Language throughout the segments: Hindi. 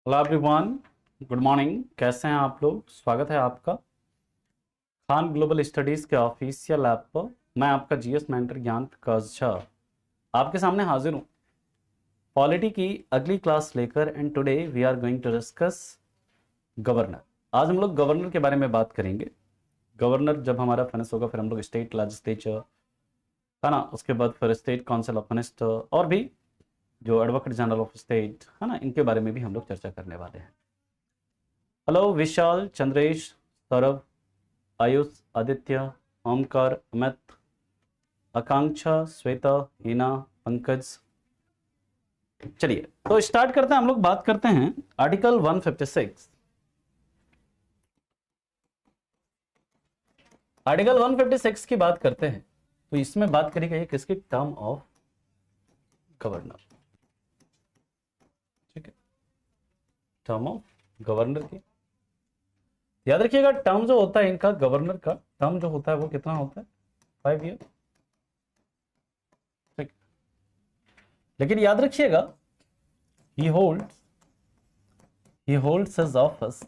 Hello everyone, good morning. कैसे हैं आप लोग? स्वागत है आपका खान ग्लोबल स्टडीज के ऑफिशियल ऐप पर। मैं आपका जीएस मेंटर ज्ञान प्रकाश झा आपके सामने हाजिर हूं पॉलिटी की अगली क्लास लेकर। And today we are going to discuss governor. आज हम लोग गवर्नर के बारे में बात करेंगे। गवर्नर जब हमारा फिनिश होगा फिर हम लोग स्टेट लेजिस्लेचर, है ना, उसके बाद फिर स्टेट काउंसिल ऑफ मिनिस्टर और भी जो एडवोकेट जनरल ऑफ स्टेट, है ना, इनके बारे में भी हम लोग चर्चा करने वाले हैं। हेलो विशाल, चंद्रेश, सौरभ, आयुष, आदित्य, ओमकार, अमित, आकांक्षा, श्वेता, हिना, पंकज। चलिए तो स्टार्ट करते हैं। हम लोग बात करते हैं आर्टिकल 156। आर्टिकल 156 की बात करते हैं तो इसमें बात करी गई है किसकी? Term of governor. ठीक है, टर्म ऑफ गवर्नर की याद रखिएगा। टर्म जो होता है इनका, गवर्नर का टर्म जो होता है वो कितना होता है? 5 ईयर। ठीक, लेकिन याद रखिएगा he holds his office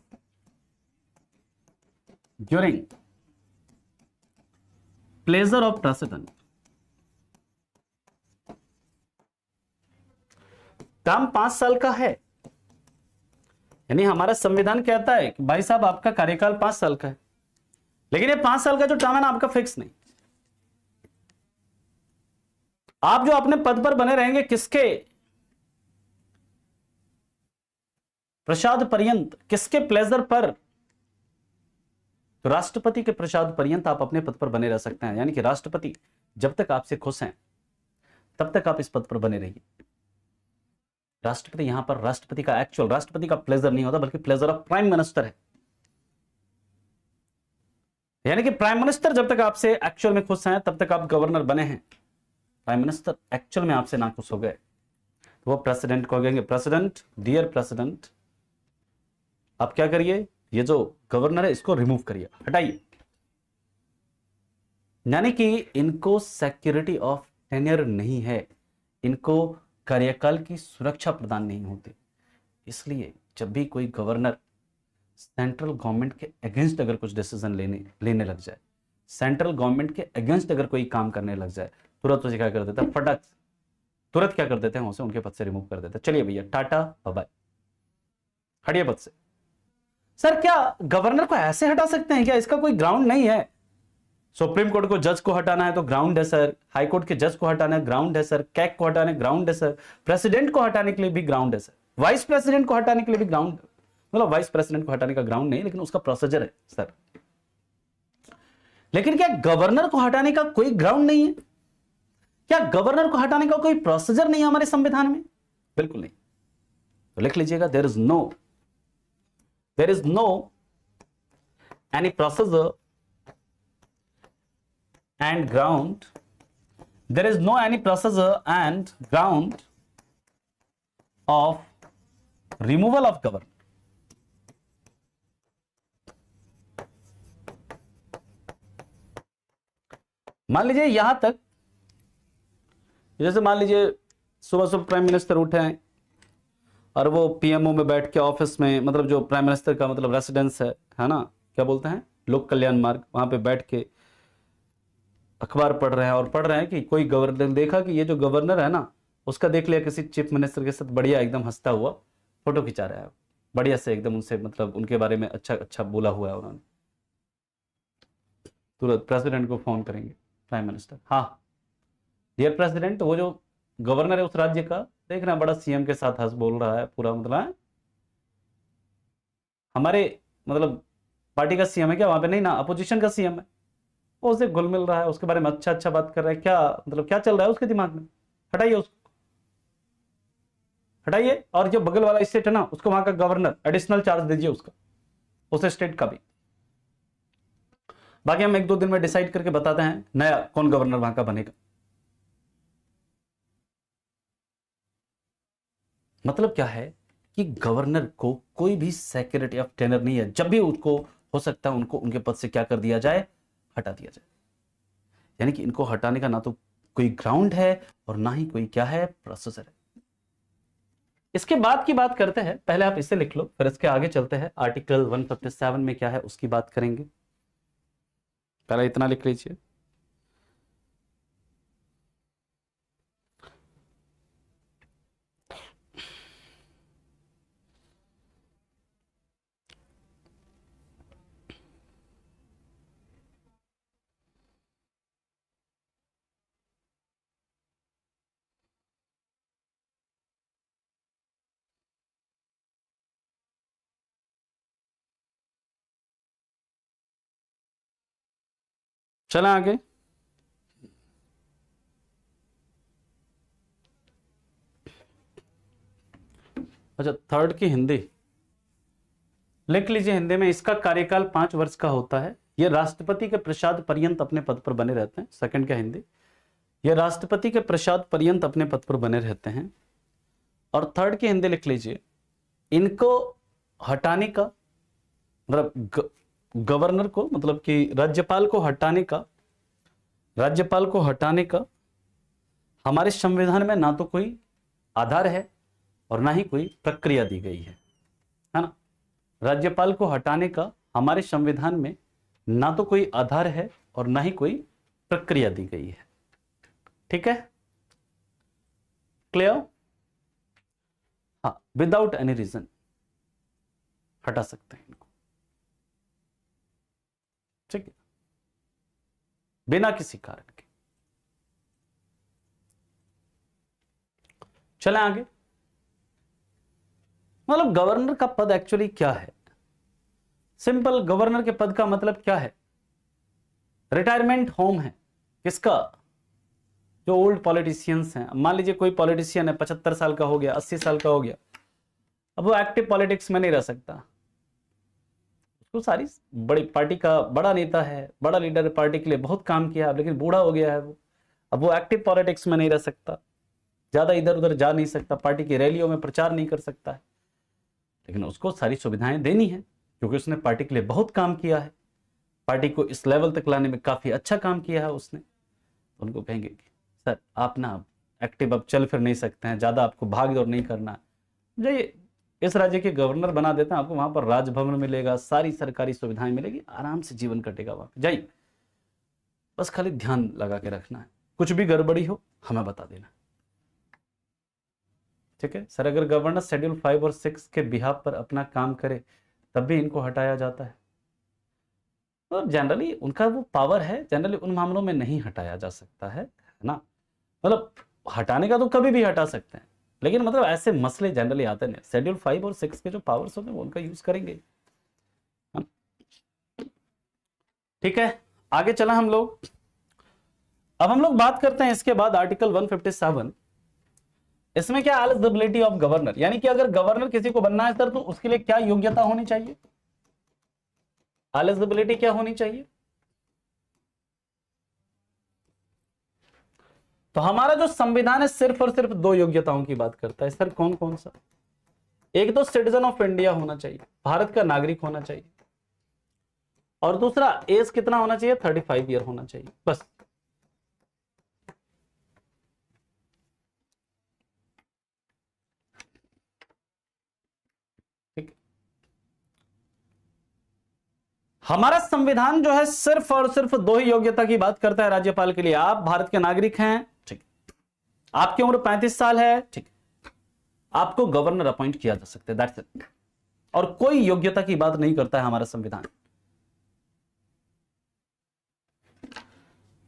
during pleasure of president। Term 5 साल का है, यानी हमारा संविधान कहता है कि भाई साहब आपका कार्यकाल 5 साल का है, लेकिन ये 5 साल का जो टर्म है ना आपका फिक्स नहीं। आप जो अपने पद पर बने रहेंगे किसके प्रसाद पर्यंत, किसके प्लेजर पर? तो राष्ट्रपति के प्रसाद पर्यंत आप अपने पद पर बने रह सकते हैं। यानी कि राष्ट्रपति जब तक आपसे खुश हैं तब तक आप इस पद पर बने रहिए। राष्ट्रपति यहां पर राष्ट्रपति का एक्चुअल, राष्ट्रपति का प्लेजर नहीं होता बल्कि प्लेजर ऑफ प्राइम मिनिस्टर है। यानी कि प्राइम मिनिस्टर जब तक आपसे एक्चुअल में खुश हैं तब तक आप गवर्नर बने हैं। प्राइम मिनिस्टर एक्चुअल में आपसे नाखुश हो गए तो वो प्रेसिडेंट को कहेंगे, प्रेसिडेंट, डियर प्रेसिडेंट, आप क्या करिए, ये जो गवर्नर है इसको रिमूव करिए, हटाइए। यानी कि इनको सिक्योरिटी ऑफ टेन्योर नहीं है, इनको कार्यकाल की सुरक्षा प्रदान नहीं होती। इसलिए जब भी कोई गवर्नर सेंट्रल गवर्नमेंट के अगेंस्ट अगर कुछ डिसीजन लेने लग जाए, सेंट्रल गवर्नमेंट के अगेंस्ट अगर कोई काम करने लग जाए, तुरंत उसे क्या कर देता है? फटक, तुरंत क्या कर देते हैं? उसे उनके पद से रिमूव कर देते हैं। चलिए भैया, टाटा बाय बाय, हटिए पद से। सर क्या गवर्नर को ऐसे हटा सकते हैं क्या? इसका कोई ग्राउंड नहीं है। सुप्रीम कोर्ट को जज को हटाना है तो ग्राउंड है सर, हाई कोर्ट के जज को हटाना है ग्राउंड है सर, कैग को हटाना है ग्राउंड है सर, प्रेसिडेंट को हटाने के लिए भी ग्राउंड है सर, वाइस प्रेसिडेंट को हटाने के लिए भी ग्राउंड, मतलब वाइस प्रेसिडेंट को हटाने का ग्राउंड नहीं लेकिन उसका प्रोसीजर है सर। लेकिन क्या गवर्नर को हटाने का कोई ग्राउंड नहीं है? क्या गवर्नर को हटाने का कोई प्रोसीजर नहीं है हमारे संविधान में? बिल्कुल नहीं। तो लिख लीजिएगा, there is no any procedure and ground, there is no any procedure and ground of removal of governor। मान लीजिए यहां तक, जैसे मान लीजिए सुबह सुबह प्राइम मिनिस्टर उठे हैं और वो पीएमओ में बैठ के ऑफिस में, मतलब जो प्राइम मिनिस्टर का मतलब रेसिडेंस है ना, क्या बोलते हैं, लोक कल्याण मार्ग, वहां पे बैठ के अखबार पढ़ रहे हैं और पढ़ रहे हैं कि कोई गवर्नर, देखा कि ये जो गवर्नर है ना उसका देख लिया किसी चीफ मिनिस्टर के साथ बढ़िया एकदम हंसता हुआ फोटो खिंचा रहा है, बढ़िया से एकदम उनसे मतलब उनके बारे में अच्छा अच्छा बोला हुआ है उन्होंने। तुरंत प्रेसिडेंट को फोन करेंगे प्राइम मिनिस्टर, हाँ डियर प्रेसिडेंट, वो जो गवर्नर है उस राज्य का, देख रहे हैं बड़ा सीएम के साथ हंस बोल रहा है, पूरा मतलब है हमारे मतलब पार्टी का सीएम है क्या वहां पे? नहीं ना, अपोजिशन का सीएम है, वो उसे घुल मिल रहा है, उसके बारे में अच्छा अच्छा बात कर रहा है, क्या मतलब क्या चल रहा है उसके दिमाग में? हटाइए उसको, हटाइए। और जो बगल वाला स्टेट है ना उसको वहां का गवर्नर एडिशनल चार्ज दीजिए उसका, उस स्टेट का भी। बाकी हम 1-2 दिन में डिसाइड करके बताते हैं नया कौन गवर्नर वहां का बनेगा। मतलब क्या है कि गवर्नर को कोई भी सिक्योरिटी ऑफ टेनर नहीं है, जब भी उसको हो सकता है उनको उनके पद से क्या कर दिया जाए? हटा दिया जाए। यानी कि इनको हटाने का ना तो कोई ग्राउंड है और ना ही कोई क्या है, प्रोसेसर है। इसके बाद की बात करते हैं, पहले आप इसे लिख लो, फिर इसके आगे चलते हैं। आर्टिकल 157 में क्या है उसकी बात करेंगे। पहले इतना लिख लीजिए। चलें आगे। अच्छा, थर्ड की हिंदी लिख लीजिए। हिंदी में इसका कार्यकाल 5 वर्ष का होता है। यह राष्ट्रपति के प्रसाद पर्यंत अपने पद पर बने रहते हैं। सेकंड का हिंदी, यह राष्ट्रपति के प्रसाद पर्यंत अपने पद पर बने रहते हैं। और थर्ड की हिंदी लिख लीजिए, इनको हटाने का मतलब गवर्नर को, मतलब कि राज्यपाल को हटाने का हमारे संविधान में ना तो कोई आधार है और ना ही कोई प्रक्रिया दी गई है ना। राज्यपाल को हटाने का हमारे संविधान में ना तो कोई आधार है और ना ही कोई प्रक्रिया दी गई है। ठीक है, क्लियर? हाँ, विदाउट एनी रीजन हटा सकते हैं इनको, ठीक है, बिना किसी कारण के। चलें आगे। मतलब गवर्नर का पद एक्चुअली क्या है? सिंपल, गवर्नर के पद का मतलब क्या है? रिटायरमेंट होम है किसका? जो ओल्ड पॉलिटिशियंस हैं। मान लीजिए कोई पॉलिटिशियन है, 75 साल का हो गया, 80 साल का हो गया, अब वो एक्टिव पॉलिटिक्स में नहीं रह सकता। उसको सारी बड़ी पार्टी का बड़ा नेता है, बड़ा लीडर है, पार्टी के लिए बहुत काम किया, लेकिन बूढ़ा हो गया है वो, अब वो एक्टिव पॉलिटिक्स में नहीं रह सकता, ज्यादा इधर उधर जा नहीं सकता, पार्टी की रैलियों में प्रचार नहीं कर सकता है, लेकिन उसको सारी सुविधाएं देनी है क्योंकि उसने पार्टी के लिए बहुत काम किया है, पार्टी को इस लेवल तक लाने में काफी अच्छा काम किया है उसने। तो उनको कहेंगे कि सर आप ना एक्टिव अब चल फिर नहीं सकते हैं, ज्यादा आपको भाग दौड़ नहीं करना है, जाइए इस राज्य के गवर्नर बना देते हैं, आपको वहां पर राजभवन मिलेगा, सारी सरकारी सुविधाएं मिलेगी, आराम से जीवन कटेगा वहां पे, जाइए, बस खाली ध्यान लगा के रखना है, कुछ भी गड़बड़ी हो हमें बता देना। ठीक है सर, अगर गवर्नर शेड्यूल 5 और 6 के बिहाफ पर अपना काम करे तब भी इनको हटाया जाता है। तो जनरली उनका वो पावर है, जनरली उन मामलों में नहीं हटाया जा सकता है ना। मतलब हटाने का तो कभी भी हटा सकते हैं, लेकिन मतलब ऐसे मसले जनरली आते नहीं। शेड्यूल 5 और 6 के जो पावर्स होते हैं वो उनका यूज करेंगे। ठीक है, आगे चला हम लोग। अब हम लोग बात करते हैं इसके बाद आर्टिकल 157। इसमें क्या, एलिजिबिलिटी ऑफ गवर्नर, यानी कि अगर गवर्नर किसी को बनना है सर तो उसके लिए क्या योग्यता होनी चाहिए, एलिजिबिलिटी क्या होनी चाहिए। तो हमारा जो संविधान है सिर्फ और सिर्फ 2 योग्यताओं की बात करता है सर, कौन कौन सा? एक तो सिटीजन ऑफ इंडिया होना चाहिए, भारत का नागरिक होना चाहिए, और दूसरा एज कितना होना चाहिए, 35 ईयर होना चाहिए, बस। ठीक, हमारा संविधान जो है सिर्फ और सिर्फ 2 ही योग्यता की बात करता है राज्यपाल के लिए। आप भारत के नागरिक हैं, ठीक, आपकी उम्र 35 साल है, ठीक, आपको गवर्नर अपॉइंट किया जा सकता है, दैट्स इट। और कोई योग्यता की बात नहीं करता है हमारा संविधान।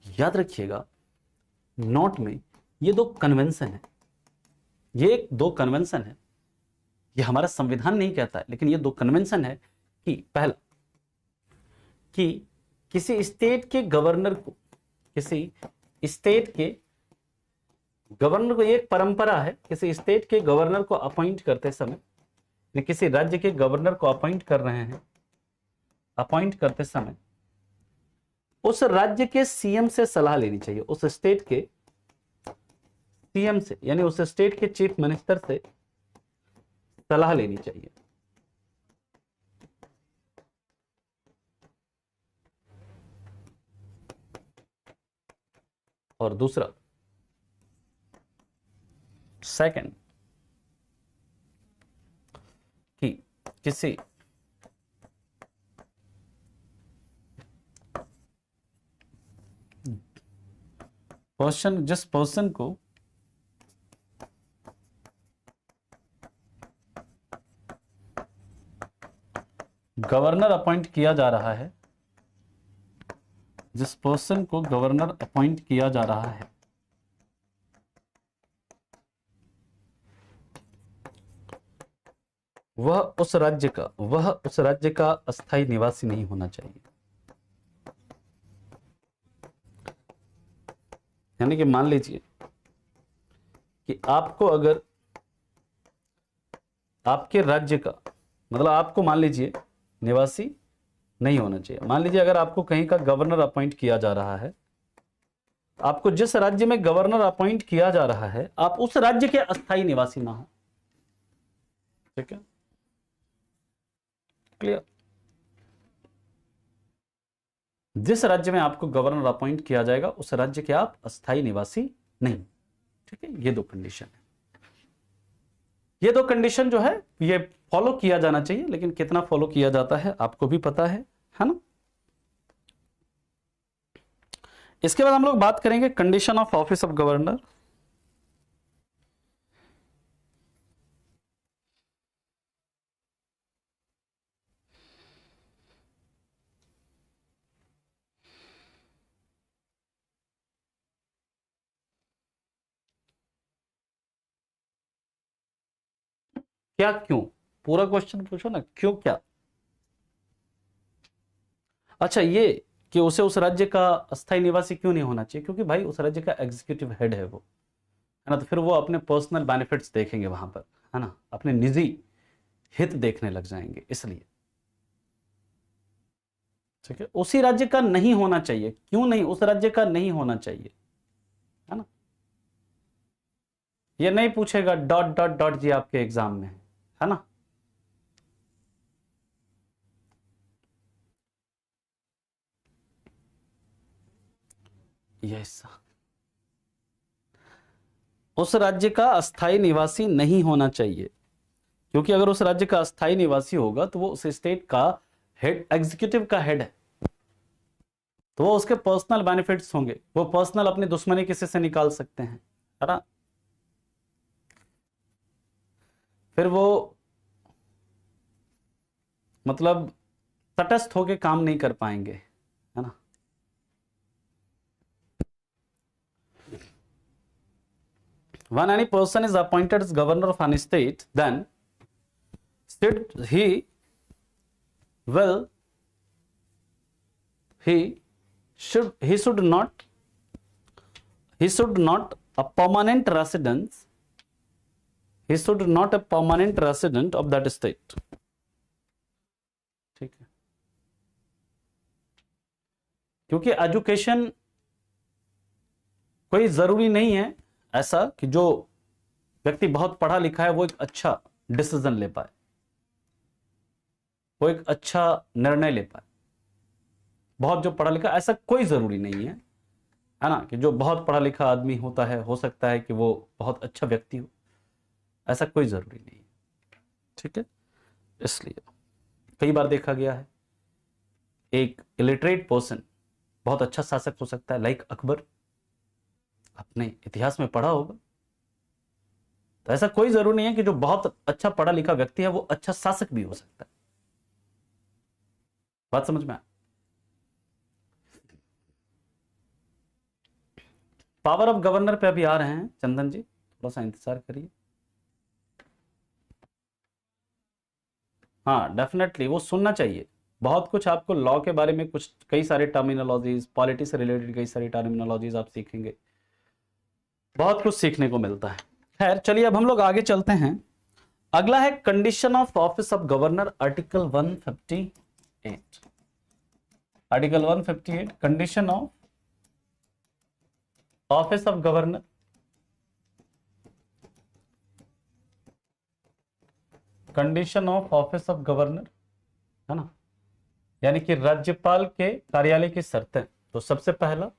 याद रखिएगा, नोट में ये 2 कन्वेंशन है, ये 2 कन्वेंशन है, ये हमारा संविधान नहीं कहता है, लेकिन ये 2 कन्वेंशन है कि पहला, कि किसी स्टेट के गवर्नर को, किसी स्टेट के गवर्नर को, एक परंपरा है, किसी स्टेट के गवर्नर को अपॉइंट करते समय, किसी राज्य के गवर्नर को अपॉइंट कर रहे हैं, अपॉइंट करते समय उस राज्य के सीएम से सलाह लेनी चाहिए, उस स्टेट के सीएम से, यानी उस स्टेट के चीफ मिनिस्टर से सलाह लेनी चाहिए। और दूसरा, सेकंड, किसी पर्सन, जिस पर्सन को गवर्नर अपॉइंट किया जा रहा है, जिस पर्सन को गवर्नर अपॉइंट किया जा रहा है, वह उस राज्य का अस्थायी निवासी नहीं होना चाहिए। यानी कि मान लीजिए कि आपको अगर आपके राज्य का, मतलब आपको मान लीजिए निवासी नहीं होना चाहिए। मान लीजिए अगर आपको कहीं का गवर्नर अपॉइंट किया जा रहा है, आपको जिस राज्य में गवर्नर अपॉइंट किया जा रहा है, आप उस राज्य के अस्थायी निवासी ना हो। ठीक है, क्लियर? जिस राज्य में आपको गवर्नर अपॉइंट किया जाएगा उस राज्य के आप अस्थायी निवासी नहीं। ठीक है, ये दो कंडीशन है। ये दो कंडीशन जो है ये फॉलो किया जाना चाहिए, लेकिन कितना फॉलो किया जाता है आपको भी पता है ना? इसके बाद हम लोग बात करेंगे condition of office of governor. क्या क्यों, पूरा क्वेश्चन पूछो ना, क्यों क्या? अच्छा, ये कि उसे उस राज्य का अस्थायी निवासी क्यों नहीं होना चाहिए? क्योंकि भाई उस राज्य का एग्जीक्यूटिव हेड है वो, है ना, तो फिर वो अपने पर्सनल बेनिफिट्स देखेंगे वहां पर, है ना, अपने निजी हित देखने लग जाएंगे, इसलिए। ठीक है, उसी राज्य का नहीं होना चाहिए। क्यों नहीं उस राज्य का नहीं होना चाहिए, है ना? ये नहीं पूछेगा डॉट डॉट डॉट जी आपके एग्जाम में, है ना? यस, उस राज्य का अस्थायी निवासी नहीं होना चाहिए, क्योंकि अगर उस राज्य का अस्थायी निवासी होगा तो वो उस स्टेट का हेड, एग्जीक्यूटिव का हेड है, तो वो उसके पर्सनल बेनिफिट्स होंगे, वो पर्सनल अपनी दुश्मनी किसी से निकाल सकते हैं, है ना? फिर वो मतलब तटस्थ होके काम नहीं कर पाएंगे, है ना? When any person is appointed as governor of any state, then he will he should not a permanent residence, he should not a permanent resident of that state. ठीक है, क्योंकि एजुकेशन कोई जरूरी नहीं है ऐसा कि जो व्यक्ति बहुत पढ़ा लिखा है वो एक अच्छा डिसीजन ले पाए, वो एक अच्छा निर्णय ले पाए। बहुत जो पढ़ा लिखा, ऐसा कोई जरूरी नहीं है ना, कि जो बहुत पढ़ा लिखा आदमी होता है, हो सकता है कि वो बहुत अच्छा व्यक्ति हो, ऐसा कोई जरूरी नहीं है। ठीक है, इसलिए कई बार देखा गया है एक इलिटरेट पर्सन बहुत अच्छा शासक हो सकता है, लाइक अकबर, अपने इतिहास में पढ़ा होगा। तो ऐसा कोई जरूरी नहीं है कि जो बहुत अच्छा पढ़ा लिखा व्यक्ति है वो अच्छा शासक भी हो सकता है। बात समझ में आया? पावर ऑफ गवर्नर पे अभी आ रहे हैं चंदन जी, थोड़ा सा इंतजार करिए। हाँ डेफिनेटली वो सुनना चाहिए। बहुत कुछ आपको लॉ के बारे में कुछ कई सारे टर्मिनोलॉजीज, पॉलिटिक्स से रिलेटेड कई सारी टर्मिनोलॉजीज आप सीखेंगे, बहुत कुछ सीखने को मिलता है। खैर चलिए अब हम लोग आगे चलते हैं। अगला है condition of office of governor, article 158। Article 158 condition of office of governor. Condition of office of governor, है ना, यानी कि राज्यपाल के कार्यालय की शर्तें। तो सबसे पहला,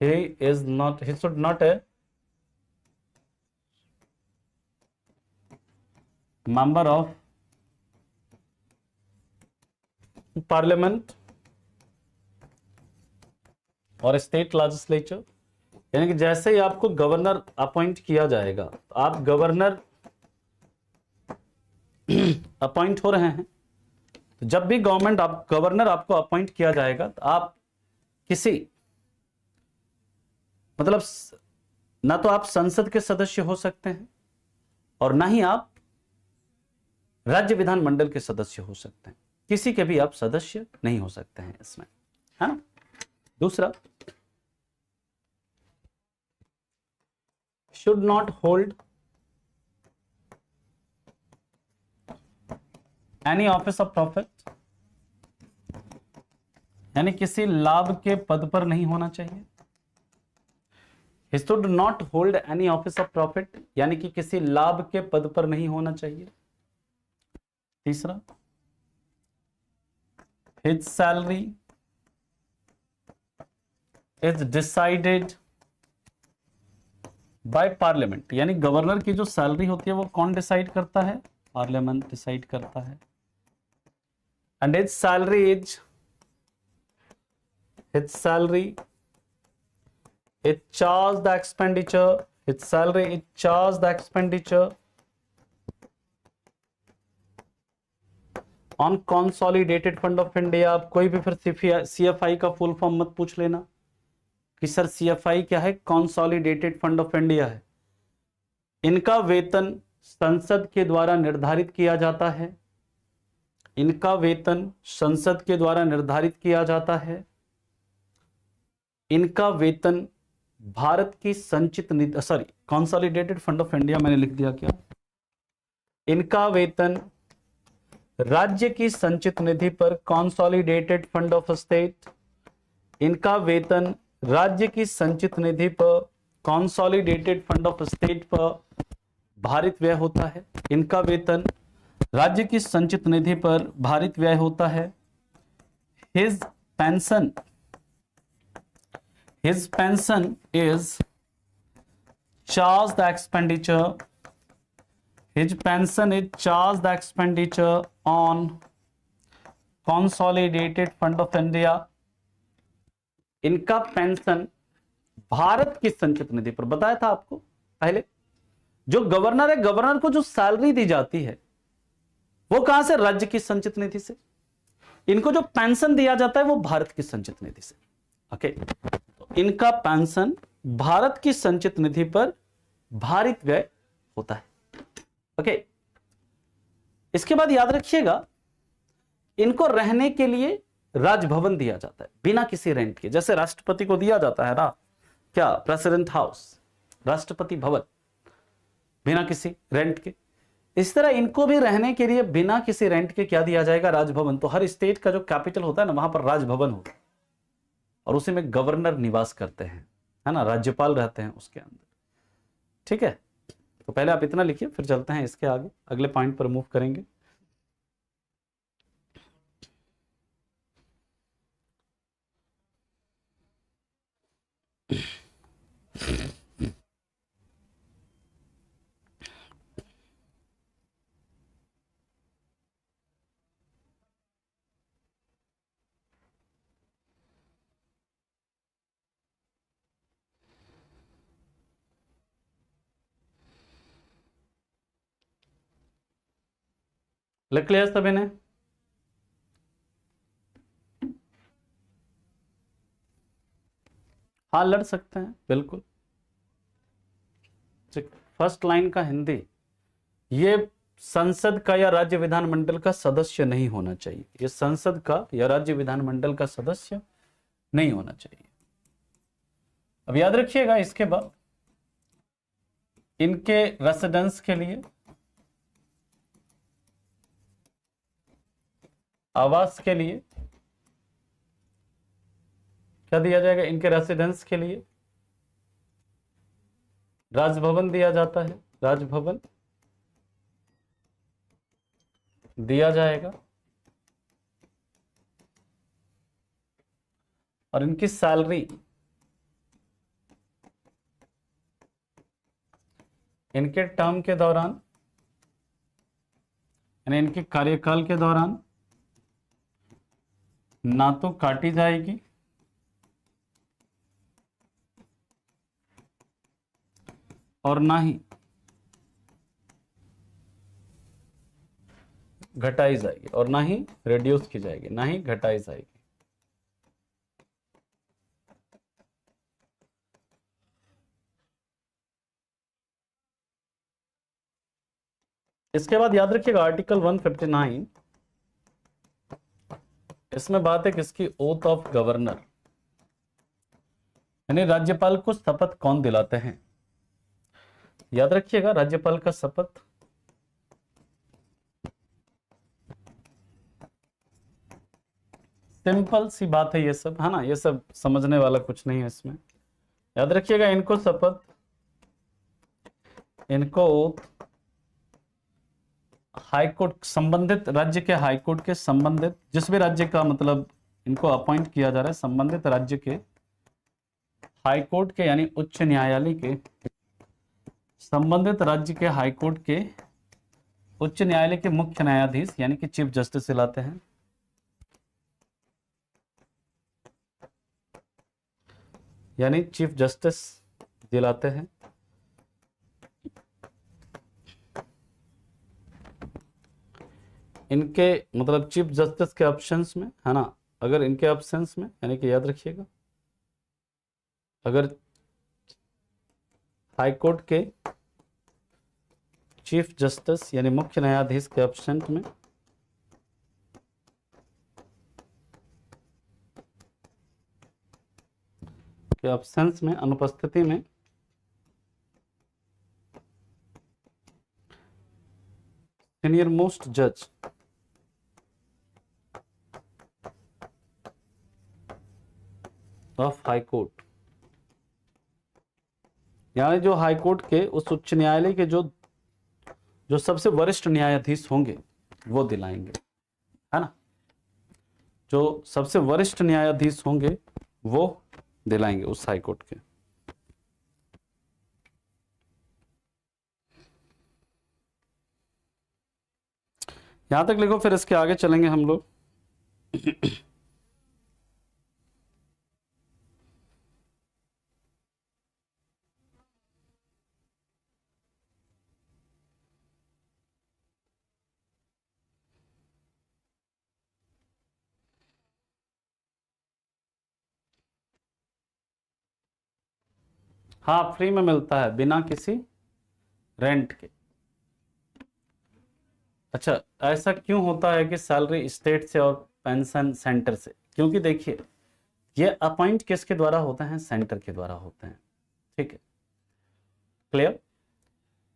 he should not member of parliament और स्टेट लेजिस्लेचर, यानी कि जैसे ही आपको गवर्नर अपॉइंट किया जाएगा, तो आप गवर्नर अपॉइंट हो रहे हैं, तो जब भी गवर्नर आपको अपॉइंट किया जाएगा, तो आप किसी मतलब ना तो आप संसद के सदस्य हो सकते हैं और ना ही आप राज्य विधानमंडल के सदस्य हो सकते हैं, किसी के भी आप सदस्य नहीं हो सकते हैं इसमें, है ना। दूसरा, should not hold any office of profit, यानी किसी लाभ के पद पर नहीं होना चाहिए। He should not hold any office of profit, यानी कि किसी लाभ के पद पर नहीं होना चाहिए। तीसरा, his salary is decided by parliament, यानी गवर्नर की जो सैलरी होती है वो कौन डिसाइड करता है? पार्लियामेंट डिसाइड करता है। And his salary it charge the expenditure, its salary it charge the expenditure on consolidated fund of India। आप कोई भी फिर CFI का फुल फॉर्म मत पूछ लेना कि सर CFI क्या है, कंसोलिडेटेड फंड ऑफ इंडिया है। इनका वेतन संसद के द्वारा निर्धारित किया जाता है, इनका वेतन संसद के द्वारा निर्धारित किया जाता है। इनका वेतन भारत की संचित निधि, sorry consolidated fund of India मैंने लिख दिया क्या, इनका वेतन राज्य की संचित निधि पर, कंसोलिडेटेड फंड ऑफ स्टेट, इनका वेतन राज्य की संचित निधि पर, कंसोलिडेटेड फंड ऑफ स्टेट पर भारित व्यय होता है। इनका वेतन राज्य की संचित निधि पर भारित व्यय होता है। His pension is charge the expenditure, his pension is charge the expenditure on consolidated fund of India। इनका पेंशन भारत की संचित निधि पर, बताया था आपको पहले, जो गवर्नर है, गवर्नर को जो सैलरी दी जाती है वो कहां से? राज्य की संचित निधि से। इनको जो पेंशन दिया जाता है वो भारत की संचित निधि से। ओके, तो इनका पेंशन भारत की संचित निधि पर भारित व्यय होता है। ओके, इसके बाद याद रखिएगा, इनको रहने के लिए राजभवन दिया जाता है बिना किसी रेंट के। जैसे राष्ट्रपति को दिया जाता है ना क्या, प्रेसिडेंट हाउस, राष्ट्रपति भवन, बिना किसी रेंट के। इस तरह इनको भी रहने के लिए बिना किसी रेंट के क्या दिया जाएगा? राजभवन। तो हर स्टेट का जो कैपिटल होता है ना, वहां पर राजभवन होगा और उसी में गवर्नर निवास करते हैं, है ना, राज्यपाल रहते हैं उसके अंदर। ठीक है, तो पहले आप इतना लिखिए, फिर चलते हैं इसके आगे, अगले पॉइंट पर मूव करेंगे। लिख लिया सभी ने? हाँ, लड़ सकते हैं बिल्कुल। फर्स्ट लाइन का हिंदी, ये संसद का या राज्य विधानमंडल का सदस्य नहीं होना चाहिए। ये संसद का या राज्य विधानमंडल का सदस्य नहीं होना चाहिए। अब याद रखिएगा, इसके बाद इनके रेसिडेंस के लिए, आवास के लिए क्या दिया जाएगा? इनके रेसिडेंस के लिए राजभवन दिया जाता है, राजभवन दिया जाएगा। और इनकी सैलरी, इनके टर्म के दौरान यानी इनके कार्यकाल के दौरान ना तो काटी जाएगी और ना ही घटाई जाएगी, और ना ही रिड्यूस की जाएगी, ना ही घटाई जाएगी। इसके बाद याद रखिएगा आर्टिकल 159, इसमें बात है किसकी, ओथ ऑफ गवर्नर, यानी राज्यपाल को शपथ कौन दिलाते हैं। याद रखिएगा राज्यपाल का शपथ सिंपल सी बात है, ये सब है ना, ये सब समझने वाला कुछ नहीं है इसमें। याद रखिएगा इनको शपथ, इनको हाईकोर्ट, संबंधित राज्य के हाईकोर्ट के, संबंधित जिस भी राज्य का मतलब इनको अपॉइंट किया जा रहा है, संबंधित राज्य के हाईकोर्ट के यानी उच्च न्यायालय के, संबंधित राज्य के हाईकोर्ट के उच्च न्यायालय के मुख्य न्यायाधीश यानी कि चीफ जस्टिस दिलाते हैं। यानी चीफ जस्टिस दिलाते हैं। इनके मतलब चीफ जस्टिस के ऑप्शंस में है ना, अगर इनके ऑप्शंस में यानी कि याद रखिएगा अगर हाईकोर्ट के चीफ जस्टिस यानी मुख्य न्यायाधीश के ऑप्शन में के ऑप्शंस में अनुपस्थिति में सीनियर मोस्ट जज ऑफ हाई कोर्ट, यानी जो हाई कोर्ट के उस उच्च न्यायालय के जो सबसे वरिष्ठ न्यायाधीश होंगे वो दिलाएंगे, है ना, जो सबसे वरिष्ठ न्यायाधीश होंगे वो दिलाएंगे उस हाई कोर्ट के। यहां तक लिखो, फिर इसके आगे चलेंगे हम लोग। हाँ, फ्री में मिलता है बिना किसी रेंट के। अच्छा, ऐसा क्यों होता है कि सैलरी स्टेट से और पेंशन सेंटर से? क्योंकि देखिए ये अपॉइंट किसके द्वारा होते हैं, सेंटर के द्वारा होते हैं, ठीक है, क्लियर।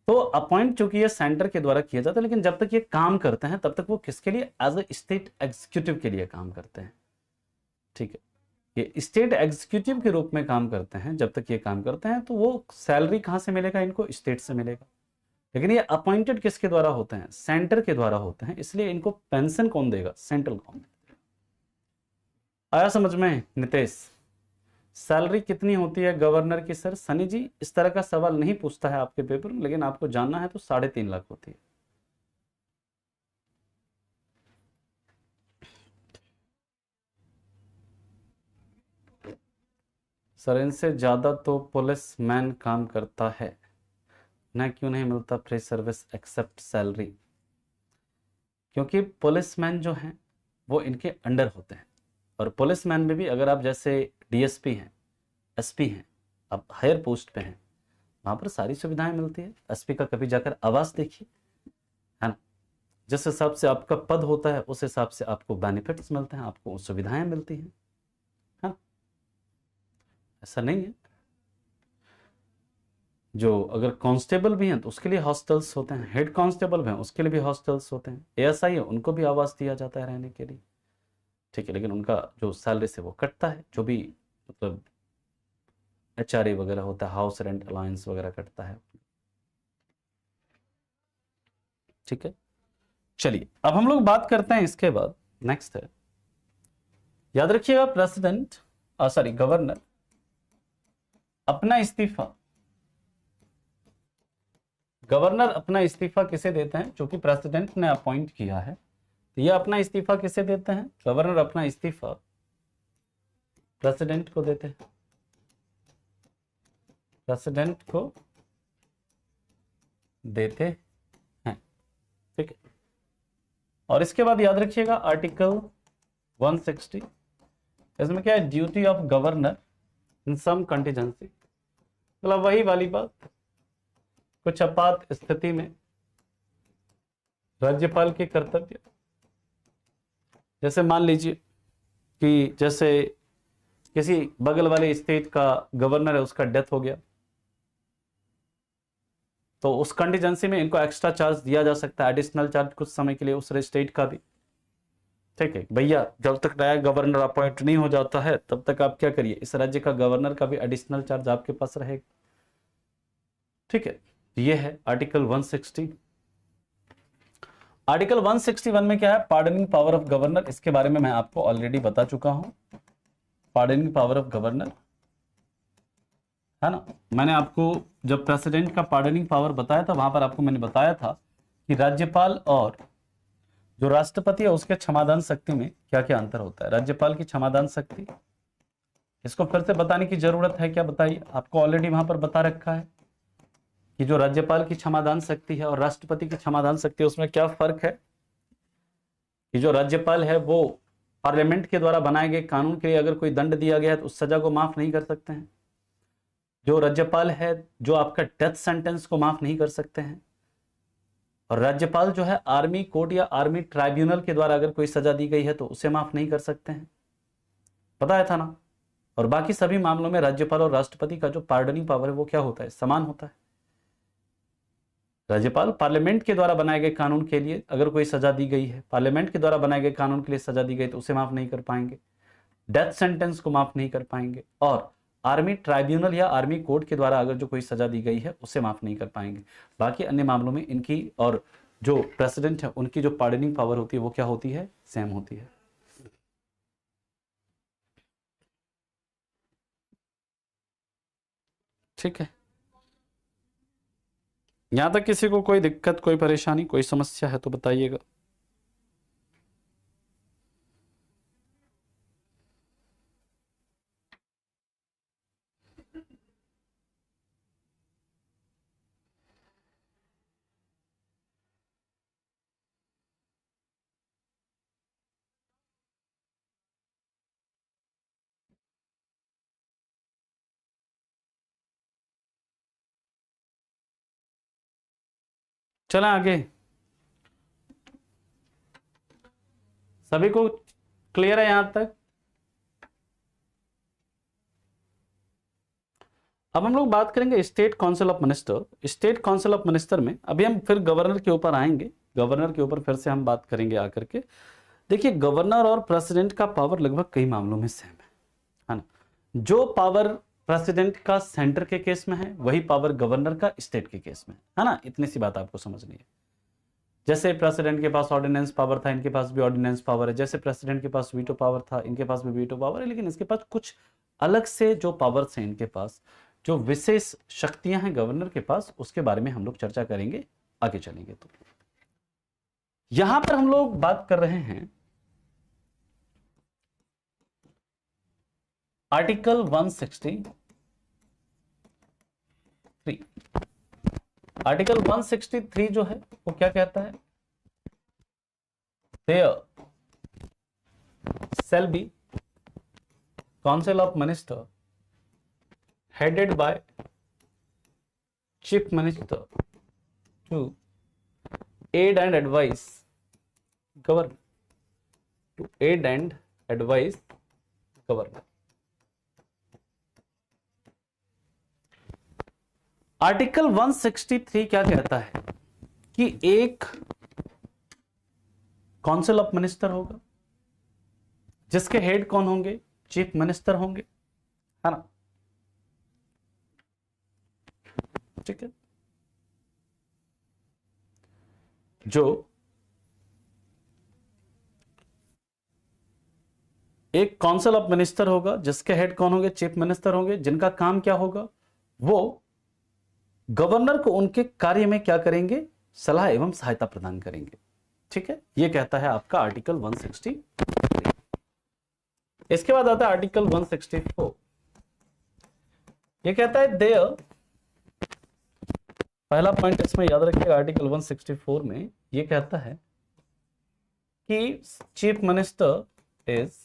तो अपॉइंट चूंकि ये सेंटर के द्वारा किया जाता है, लेकिन जब तक ये काम करते हैं तब तक वो किसके लिए, एज ए स्टेट एग्जीक्यूटिव के लिए काम करते हैं, ठीक है। ये स्टेट एग्जीक्यूटिव के रूप में काम करते हैं, जब तक ये काम करते हैं तो वो सैलरी कहां से मिलेगा, इनको स्टेट से मिलेगा। लेकिन ये अपॉइंटेड किसके द्वारा होते हैं, सेंटर के द्वारा होते हैं, इसलिए इनको पेंशन कौन देगा, सेंट्रल गवर्नमेंट। आया समझ में नितेश? सैलरी कितनी होती है गवर्नर की? सर सनी जी इस तरह का सवाल नहीं पूछता है आपके पेपर में, लेकिन आपको जानना है तो 3.5 लाख होती है। सर इनसे ज्यादा तो पुलिस मैन काम करता है ना, क्यों नहीं मिलता फ्री सर्विस एक्सेप्ट सैलरी? क्योंकि पुलिसमैन जो हैं वो इनके अंडर होते हैं, और पुलिसमैन में भी अगर आप जैसे डीएसपी हैं, एसपी हैं, आप हायर पोस्ट पे हैं, वहां पर सारी सुविधाएं मिलती है। एसपी का कभी जाकर आवास देखिए, है ना, जिस हिसाब से आपका पद होता है उस हिसाब से आपको बेनिफिट्स मिलते हैं, आपको सुविधाएं मिलती हैं, है ना? ऐसा नहीं है। जो अगर कांस्टेबल भी हैं तो उसके लिए हॉस्टल्स होते हैं, हेड कांस्टेबल हैं उसके लिए भी हॉस्टल्स होते हैं, एएसआई है उनको भी आवास दिया जाता है रहने के लिए, ठीक है। लेकिन उनका जो सैलरी से वो कटता है, जो भी मतलब एचआरए वगैरह होता है, हाउस रेंट अलाउंस वगैरह कटता है, ठीक है। चलिए अब हम लोग बात करते हैं इसके बाद, नेक्स्ट है, याद रखिएगा प्रेसिडेंट सॉरी गवर्नर अपना इस्तीफा गवर्नर अपना इस्तीफा किसे देते हैं? क्योंकि प्रेसिडेंट ने अपॉइंट किया है, तो ये अपना इस्तीफा किसे देते हैं? गवर्नर अपना इस्तीफा प्रेसिडेंट को देते हैं, प्रेसिडेंट को देते हैं। ठीक है, और इसके बाद याद रखिएगा आर्टिकल 160, इसमें क्या है? Duty of governor in some contingency, मतलब वही वाली बात, कुछ आपात स्थिति में राज्यपाल के कर्तव्य, जैसे मान लीजिए कि जैसे किसी बगल वाले स्टेट का गवर्नर है, उसका डेथ हो गया, तो उस कंटीजेंसी में इनको एक्स्ट्रा चार्ज दिया जा सकता है, एडिशनल चार्ज कुछ समय के लिए उस स्टेट का भी। ठीक है भैया, जब तक नया गवर्नर अपॉइंट नहीं हो जाता है तब तक आप क्या करिए, इस राज्य का गवर्नर का भी एडिशनल चार्ज आपके पास रहेगा। ठीक है, ये है आर्टिकल 160। आर्टिकल 161 में क्या है? पार्डनिंग पावर ऑफ गवर्नर, इसके बारे में मैं आपको ऑलरेडी बता चुका हूं। पार्डनिंग पावर ऑफ गवर्नर है ना, मैंने आपको जब प्रेसिडेंट का पार्डनिंग पावर बताया था, वहां पर आपको मैंने बताया था कि राज्यपाल और जो राष्ट्रपति है उसके क्षमादान शक्ति में क्या क्या अंतर होता है। राज्यपाल की क्षमादान शक्ति, इसको फिर से बताने की जरूरत है क्या? बताइए, आपको ऑलरेडी वहां पर बता रखा है कि जो राज्यपाल की क्षमादान शक्ति है और राष्ट्रपति की क्षमादान शक्ति है, उसमें क्या फर्क है? कि जो राज्यपाल है वो पार्लियामेंट के द्वारा बनाए गए कानून के लिए अगर कोई दंड दिया गया है तो उस सजा को माफ नहीं कर सकते हैं। जो राज्यपाल है जो आपका डेथ सेंटेंस को माफ नहीं कर सकते हैं। और राज्यपाल जो है आर्मी कोर्ट या आर्मी ट्राइब्यूनल के द्वारा अगर कोई सजा दी गई है तो उसे माफ नहीं कर सकते हैं, बताया था ना। और बाकी सभी मामलों में राज्यपाल और राष्ट्रपति का जो पार्डनिंग पावर है वो क्या होता है? समान होता है। राज्यपाल पार्लियामेंट के द्वारा बनाए गए कानून के लिए अगर कोई सजा दी गई है, पार्लियामेंट के द्वारा बनाए गए कानून के लिए सजा दी गई तो उसे माफ नहीं कर पाएंगे, डेथ सेंटेंस को माफ नहीं कर पाएंगे। और आर्मी ट्राइब्यूनल या आर्मी कोर्ट के द्वारा अगर जो कोई सजा दी गई है उसे माफ नहीं कर पाएंगे। बाकी अन्य मामलों में इनकी और जो प्रेसिडेंट है उनकी जो पार्डनिंग पावर होती है वो क्या होती है? सेम होती है। ठीक है, यहां तक किसी को कोई दिक्कत, कोई परेशानी, कोई समस्या है तो बताइएगा। चलें आगे, सभी को क्लियर है यहां तक? अब हम लोग बात करेंगे state council of minister. State council of minister में अभी हम फिर गवर्नर के ऊपर आएंगे, गवर्नर के ऊपर फिर से हम बात करेंगे आकर के। देखिए, गवर्नर और प्रेसिडेंट का पावर लगभग कई मामलों में सेम है ना। जो पावर प्रेसिडेंट का सेंटर के केस में है वही पावर गवर्नर का स्टेट के केस में है ना। इतनी सी बात आपको समझनी है। जैसे प्रेसिडेंट के पास ऑर्डिनेंस पावर था, इनके पास भी ऑर्डिनेंस पावर है। जैसे प्रेसिडेंट के पास वीटो पावर था, इनके पास भी वीटो पावर है। लेकिन इसके पास कुछ अलग से जो पावर्स हैं, इनके पास जो विशेष शक्तियां हैं गवर्नर के पास, उसके बारे में हम लोग चर्चा करेंगे आगे चलेंगे। तो यहां पर हम लोग बात कर रहे हैं आर्टिकल 163। आर्टिकल 163 जो है वो क्या कहता है? There shall be council of minister headed by chief minister to aid and advise governor, to aid and advise governor। Article 163 क्या कहता है कि एक काउंसिल ऑफ मिनिस्टर होगा जिसके हेड कौन होंगे? चीफ मिनिस्टर होंगे, है ना। ठीक है, जो एक काउंसिल ऑफ मिनिस्टर होगा जिसके हेड कौन होंगे? चीफ मिनिस्टर होंगे, जिनका काम क्या होगा? वो गवर्नर को उनके कार्य में क्या करेंगे, सलाह एवं सहायता प्रदान करेंगे। ठीक है, ये कहता है आपका आर्टिकल 163। इसके बाद आता है आर्टिकल 164। ये कहता है देयर, पहला पॉइंट इसमें याद रखिएगा, आर्टिकल 164 में ये कहता है कि chief minister is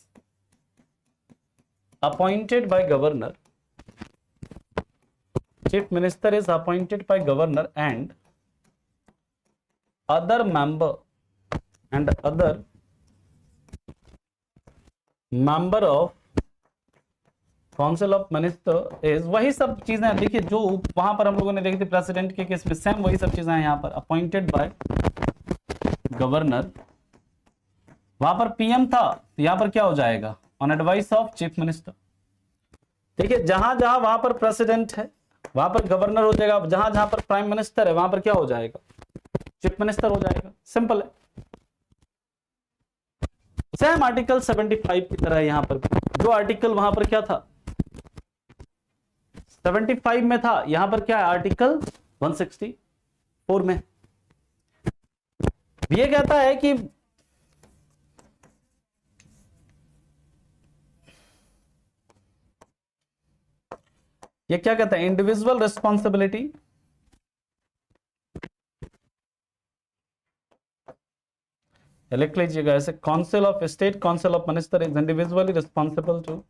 appointed by governor, chief minister is appointed by governor and other member of council of minister is, वही सब चीजें देखिए जो वहां पर हम लोगों ने देखी थी प्रेसिडेंट के केस में, सेम वही सब चीजें हैं यहां पर। अपॉइंटेड बाय गवर्नर, वहां पर पीएम था, तो यहां पर क्या हो जाएगा, on advice of chief minister. देखिए जहां जहां वहां पर प्रेसिडेंट है वहां पर गवर्नर हो जाएगा, जहां जहां पर प्राइम मिनिस्टर है वहां पर क्या हो जाएगा, चीफ मिनिस्टर हो जाएगा। सिंपल है, सेम आर्टिकल 75 की तरह यहां पर जो आर्टिकल वहां पर क्या था 75 में था, यहां पर क्या है आर्टिकल 164 में। ये कहता है कि ये क्या कहता है, इंडिविजुअल रिस्पॉन्सिबिलिटी, लिख लीजिएगा ऐसे, council of state council of minister is individually responsible to,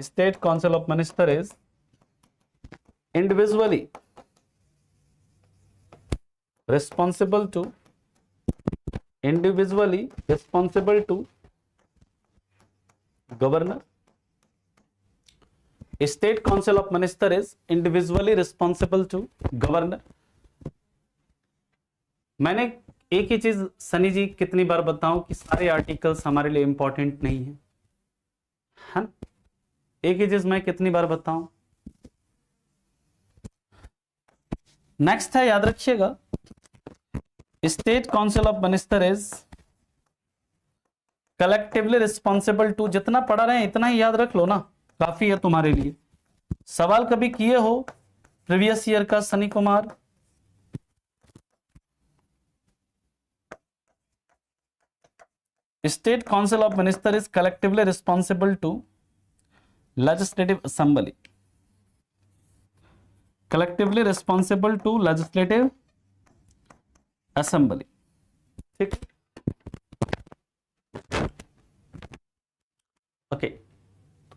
state council of minister is individually responsible to governor, state council of minister is individually responsible to governor। मैंने एक ही चीज सनी जी कितनी बार बताऊं कि सारे आर्टिकल्स हमारे लिए इंपॉर्टेंट नहीं है, हाँ? एक ही चीज मैं कितनी बार बताऊं। नेक्स्ट है, याद रखिएगा, state council of minister is collectively responsible to, जितना पढ़ा रहे हैं इतना ही याद रख लो ना, काफी है तुम्हारे लिए। सवाल कभी किए हो प्रीवियस ईयर का Sunny Kumar, state council of minister is collectively responsible to legislative assembly, collectively responsible to legislative assembly. ठीक, ओके,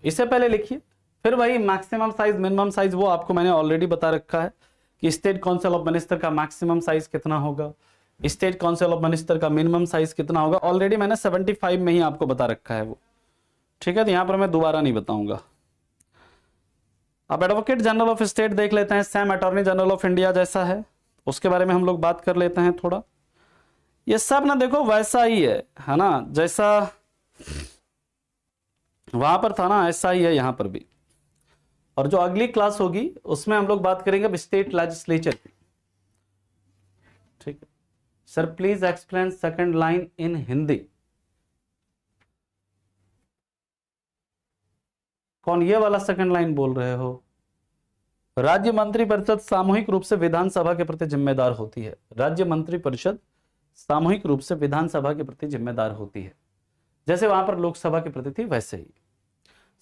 इससे पहले लिखिए, फिर वही मैक्सिमम साइज मिनिमम साइज वो आपको मैंने ऑलरेडी बता रखा है कि स्टेट काउंसिल ऑफ मिनिस्टर का मैक्सिमम साइज कितना होगा, स्टेट काउंसिल ऑफ मिनिस्टर का मिनिमम साइज कितना होगा, ऑलरेडी मैंने 75 में ही आपको बता रखा है वो। ठीक है, तो यहां पर मैं दोबारा नहीं बताऊंगा। अब एडवोकेट जनरल ऑफ स्टेट देख लेते हैं, same attorney general of India जैसा है, उसके बारे में हम लोग बात कर लेते हैं थोड़ा। ये सब ना देखो वैसा ही है ना, जैसा वहां पर था ना ऐसा ही है यहां पर भी। और जो अगली क्लास होगी उसमें हम लोग बात करेंगे अब स्टेट लेजिस्लेचर की। ठीक है sir, please explain second line in Hindi. कौन ये वाला सेकंड लाइन बोल रहे हो? राज्य मंत्री परिषद सामूहिक रूप से विधानसभा के प्रति जिम्मेदार होती है। राज्य मंत्री परिषद सामूहिक रूप से विधानसभा के प्रति जिम्मेदार होती है, जैसे वहां पर लोकसभा के प्रति थी वैसे ही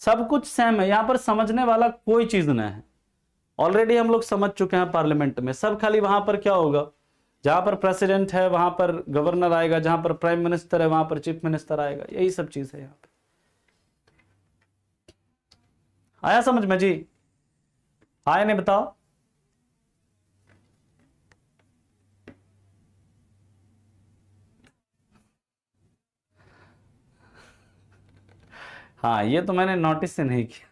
सब कुछ सेम है। यहां पर समझने वाला कोई चीज नहीं है, ऑलरेडी हम लोग समझ चुके हैं पार्लियामेंट में। सब खाली वहां पर क्या होगा, जहां पर प्रेसिडेंट है वहां पर गवर्नर आएगा, जहां पर प्राइम मिनिस्टर है वहां पर चीफ मिनिस्टर आएगा, यही सब चीज है यहाँ पे। आया समझ में जी? आया नहीं बताओ? हाँ, ये तो मैंने नोटिस से नहीं किया।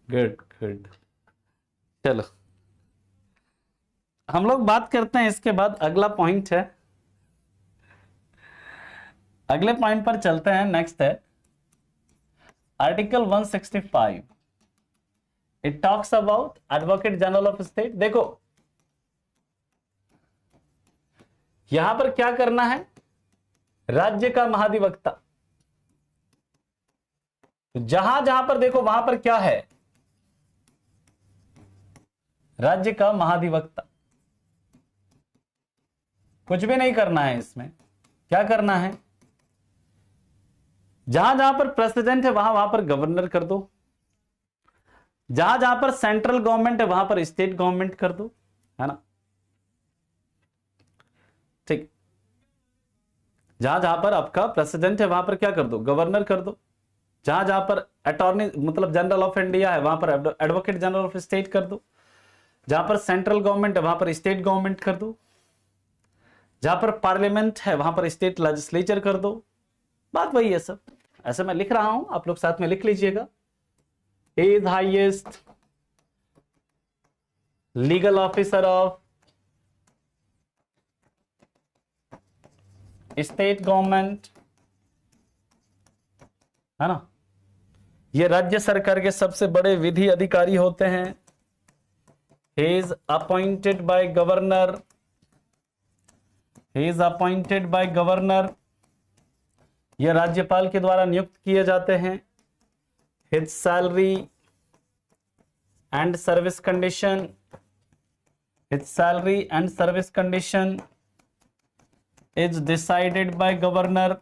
गुड गुड, चलो हम लोग बात करते हैं। इसके बाद अगला पॉइंट है, अगले पॉइंट पर चलते हैं। नेक्स्ट है article 165। It talks about advocate general of state. देखो यहां पर क्या करना है, राज्य का महाधिवक्ता। तो जहां जहां पर देखो वहां पर क्या है, राज्य का महाधिवक्ता। कुछ भी नहीं करना है इसमें, क्या करना है, जहां जहां पर प्रेसिडेंट है वहां वहां पर गवर्नर कर दो, जहां जहां पर सेंट्रल गवर्नमेंट है वहां पर स्टेट गवर्नमेंट कर दो, है ना। ठीक, जहां जहां पर आपका प्रेसिडेंट है वहां पर क्या कर दो, गवर्नर कर दो। जहां जहां पर अटॉर्नी मतलब जनरल ऑफ इंडिया है वहां पर एडवोकेट जनरल ऑफ स्टेट कर दो। जहां पर सेंट्रल गवर्नमेंट है वहां पर स्टेट गवर्नमेंट कर दो। जहां पर पार्लियामेंट है वहां पर स्टेट लेजिस्लेचर कर दो। बात वही है सब, ऐसे मैं लिख रहा हूं, आप लोग साथ में लिख लीजिएगा। Is highest legal officer of state government, है ना। ये राज्य सरकार के सबसे बड़े विधि अधिकारी होते हैं। He is appointed by governor, he is appointed by governor. ये राज्यपाल के द्वारा नियुक्त किए जाते हैं। His salary and service condition, his salary and service condition is decided by governor.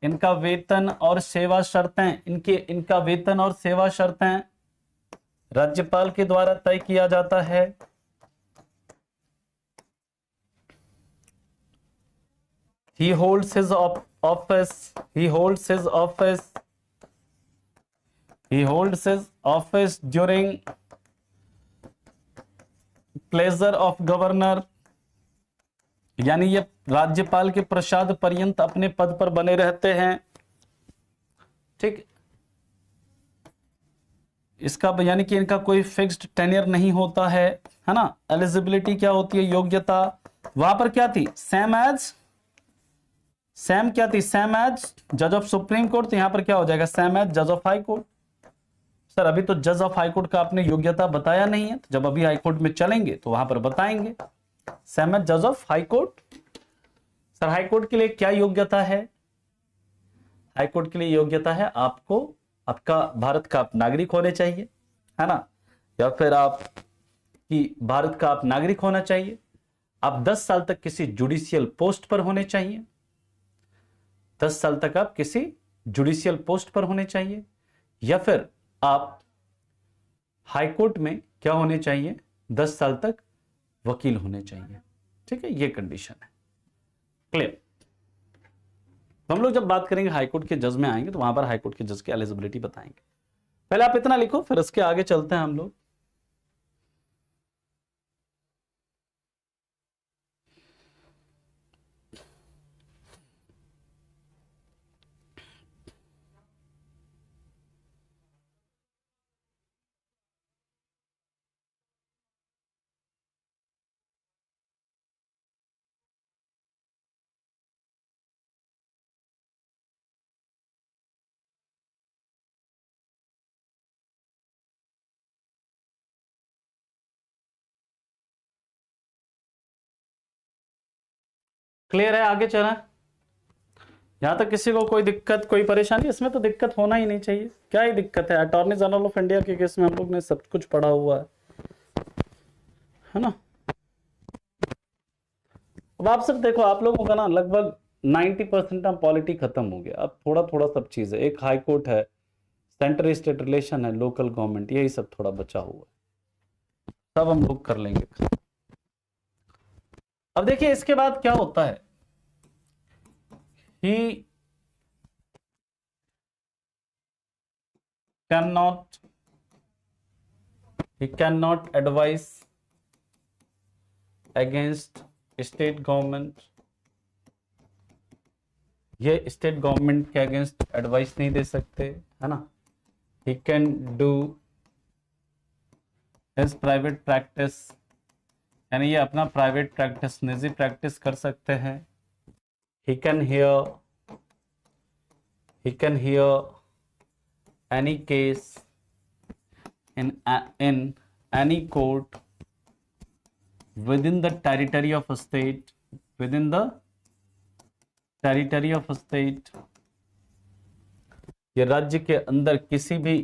इनका वेतन और सेवा शर्तें, इनका वेतन और सेवा शर्तें राज्यपाल के द्वारा तय किया जाता है। He holds his office, he holds his office, he holds his office during pleasure of governor। यानी ये राज्यपाल के प्रसाद पर्यंत अपने पद पर बने रहते हैं। ठीक, इसका यानी कि इनका कोई फिक्स्ड टेन्योर नहीं होता है ना। एलिजिबिलिटी क्या होती है, योग्यता वहां पर क्या थी, सेम क्या थी, सेम एज जज ऑफ सुप्रीम कोर्ट। तो यहां पर क्या हो जाएगा, सेम एज जज ऑफ हाई कोर्ट। सर अभी तो जज ऑफ हाई कोर्ट का आपने योग्यता बताया नहीं है, तो जब अभी हाई कोर्ट में चलेंगे तो वहां पर बताएंगे। सेम एज जज of high court. Sir high court के लिए क्या योग्यता है, हाई कोर्ट के लिए योग्यता है आपको आपका भारत का आप नागरिक होने चाहिए, है ना, या फिर आप कि भारत का आप नागरिक होना चाहिए। आप 10 साल तक किसी जुडिशियल पोस्ट पर होने चाहिए, 10 साल तक आप किसी जुडिशियल पोस्ट पर होने चाहिए, या फिर आप हाई कोर्ट में क्या होने चाहिए, 10 साल तक वकील होने चाहिए। ठीक है, ये कंडीशन है। क्लियर। हम लोग जब बात करेंगे हाई कोर्ट के जज में आएंगे तो वहां पर हाई कोर्ट के जज की एलिजिबिलिटी बताएंगे। पहले आप इतना लिखो, फिर उसके आगे चलते हैं हम लोग। क्लियर है, आगे चला। यहां तक किसी को कोई दिक्कत कोई परेशानी, इसमें तो दिक्कत होना ही नहीं चाहिए। क्या ही दिक्कत है, अटॉर्नी जनरल ऑफ इंडिया के केस में हम लोग ने सब कुछ पढ़ा हुआ है ना। अब आप सब देखो, आप लोगों का ना लगभग 90% पॉलिटी खत्म हो गया। अब थोड़ा थोड़ा सब चीज है, एक हाई कोर्ट है, सेंटर स्टेट रिलेशन है, लोकल गवर्नमेंट, यही सब थोड़ा बचा हुआ है, सब हम लोग कर लेंगे। अब देखिए इसके बाद क्या होता है, he cannot advise against state government। ये स्टेट गवर्नमेंट के अगेंस्ट एडवाइस नहीं दे सकते, है ना। he can do his private practice, यानी ये अपना प्राइवेट प्रैक्टिस, निजी प्रैक्टिस कर सकते हैं। he can hear any case in any court within the territory of a state, within the territory of a state, ये राज्य के अंदर किसी भी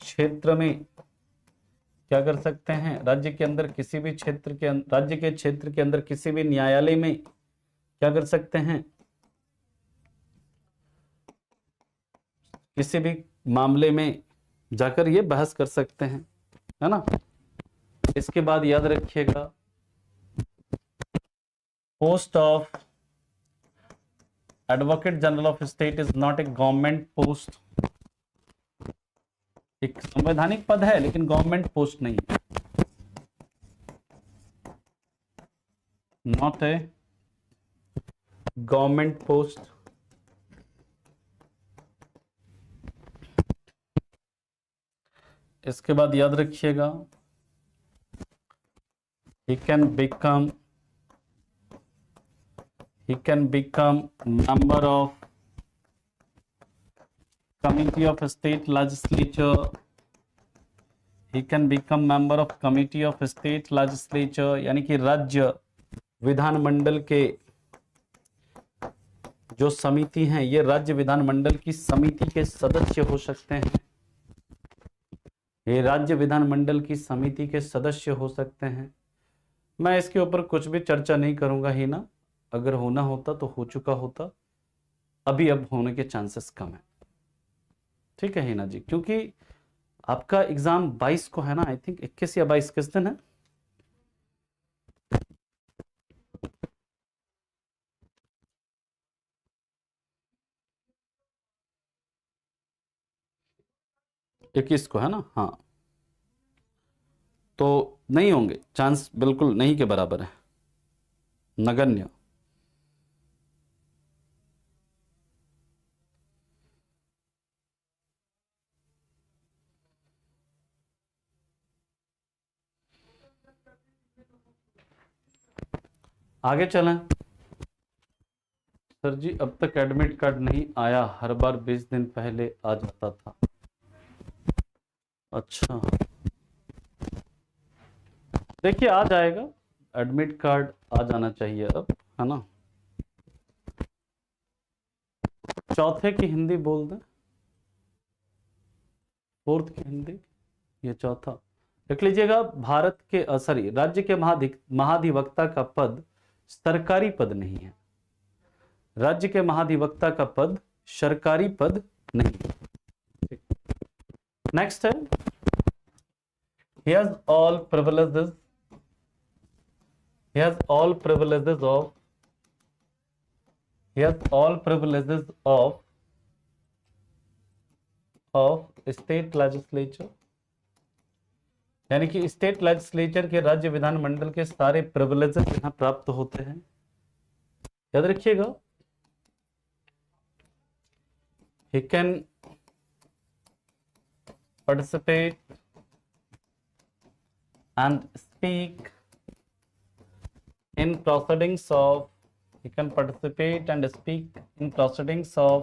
क्षेत्र में क्या कर सकते हैं, राज्य के अंदर किसी भी क्षेत्र के राज्य के क्षेत्र के अंदर किसी भी न्यायालय में क्या कर सकते हैं, किसी भी मामले में जाकर ये बहस कर सकते हैं, है ना। इसके बाद याद रखिएगा, post of advocate general of state is not a government post. एक संवैधानिक पद है लेकिन गवर्नमेंट पोस्ट नहीं है, नॉट ए गवर्नमेंट पोस्ट। इसके बाद याद रखिएगा, he can become member of committee of state legislature, he can become member of committee of state legislature, यानी कि राज्य विधानमंडल के जो समिति हैं, ये राज्य विधानमंडल की समिति के सदस्य हो सकते हैं, ये राज्य विधानमंडल की समिति के सदस्य हो सकते हैं। मैं इसके ऊपर कुछ भी चर्चा नहीं करूंगा ही ना, अगर होना होता तो हो चुका होता, अभी अब होने के चांसेस कम है, ठीक है हिना जी, क्योंकि आपका एग्जाम 22 को है ना, आई थिंक 21 या 22 किस दिन है? इक्कीस को है ना, हाँ, तो नहीं होंगे चांस, बिल्कुल नहीं के बराबर है, नगण्य। आगे चलें। सर जी अब तक एडमिट कार्ड नहीं आया, हर बार 20 दिन पहले आ जाता था। अच्छा, देखिए आ जाएगा, एडमिट कार्ड आ जाना चाहिए अब, है ना। चौथे की हिंदी बोल दें, फोर्थ की हिंदी, ये चौथा लिख लीजिएगा। भारत के सॉरी राज्य के महाधिवक्ता का पद सरकारी पद नहीं है, राज्य के महाधिवक्ता का पद सरकारी पद नहीं है। नेक्स्ट है, he has all privileges, he has all privileges of, he has all privileges of state legislature, यानी कि स्टेट लेजिस्लेचर के राज्य विधानमंडल के सारे प्रिविलेजेस यहां प्राप्त होते हैं। याद रखिएगा, he can participate and speak in proceedings of, he can participate and speak in proceedings of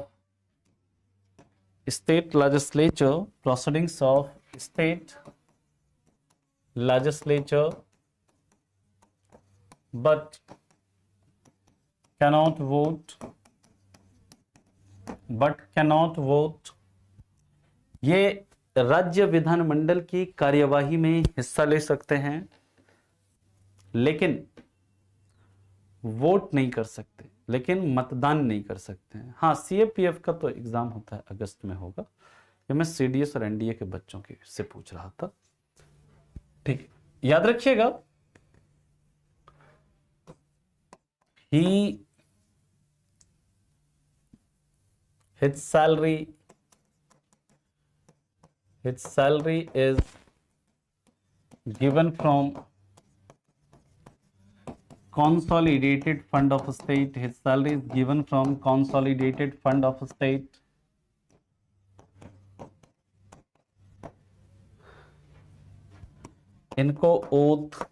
state legislature, proceedings of state legislature, but cannot vote, ये राज्य विधानमंडल की कार्यवाही में हिस्सा ले सकते हैं लेकिन वोट नहीं कर सकते, लेकिन मतदान नहीं कर सकते हैं। हाँ, सीएपीएफ का तो एग्जाम होता है, अगस्त में होगा, ये मैं सीडीएस और एनडीए के बच्चों के से पूछ रहा था, ठीक, याद रखिएगा। his salary is given from consolidated fund of state, his salary is given from consolidated fund of state, इनको ओथ